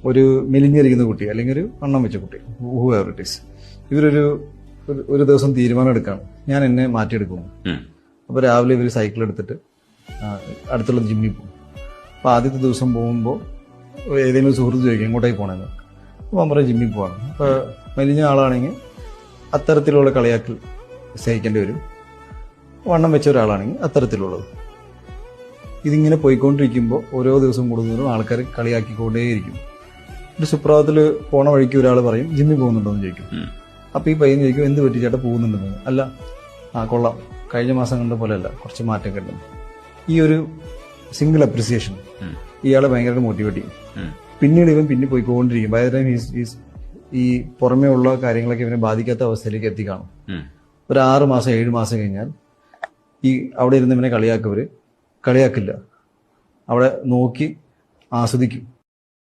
ഒരു മെലിഞ്ഞിരിക്കുന്ന കുട്ടി അല്ലെങ്കിൽ ഒരു വണ്ണം വെച്ച കുട്ടി, ഹൂ എവർ ഇറ്റ് ഈസ്, ഒരു ദിവസം തീരുമാനം എടുക്കുകയാണ്, ഞാൻ എന്നെ മാറ്റിയെടുക്കുന്നു. അപ്പോൾ രാവിലെ ഇവർ സൈക്കിൾ എടുത്തിട്ട് അടുത്തുള്ള ജിമ്മിൽ പോകും. അപ്പോൾ ആദ്യത്തെ ദിവസം പോകുമ്പോൾ ഏതെങ്കിലും സുഹൃത്ത് ചോദിക്കും എങ്ങോട്ടേക്ക് പോകണമെന്ന്. അപ്പോൾ ഞാൻ പറയും ജിമ്മിൽ പോകണം. അപ്പോൾ മെലിഞ്ഞ ആളാണെങ്കിൽ അത്തരത്തിലുള്ള കളിയാക്കൽ സഹിക്കേണ്ടി വരും, വണ്ണം വെച്ച ഒരാളാണെങ്കിൽ അത്തരത്തിലുള്ളത്. ഇതിങ്ങനെ പോയിക്കൊണ്ടിരിക്കുമ്പോൾ ഓരോ ദിവസം കൂടുതലും ആൾക്കാർ കളിയാക്കിക്കൊണ്ടേയിരിക്കും. ഒരു സുപ്രഭാതത്തിൽ പോണ വഴിക്ക് ഒരാൾ പറയും ജിമ്മിൽ പോകുന്നുണ്ടോ എന്ന് ചോദിക്കും. അപ്പോൾ ഈ പയ്യൻ ചോദിക്കും എന്ത് പറ്റി ചേട്ടാ പോകുന്നുണ്ടെന്ന്. അല്ല, കൊള്ളാം, കഴിഞ്ഞ മാസം കണ്ട പോലെയല്ല, കുറച്ച് മാറ്റം കണ്ടു. ഈ ഒരു സിംഗിൾ അപ്രിസിയേഷൻ ഇയാളെ ഭയങ്കരമായിട്ട് മോട്ടിവേറ്റ് ചെയ്യും. പിന്നീട് ഇവൻ പിന്നെ പോയിക്കൊണ്ടിരിക്കും. ബൈ ദ ടൈം ഈ പുറമേ ഉള്ള കാര്യങ്ങളൊക്കെ ഇവനെ ബാധിക്കാത്ത അവസ്ഥയിലേക്ക് എത്തിക്കാണും. ഒരു 6 മാസം 7 മാസം കഴിഞ്ഞാൽ ഈ അവിടെ ഇരുന്ന് ഇവനെ കളിയാക്കില്ല, അവിടെ നോക്കി ആസ്വദിക്കും.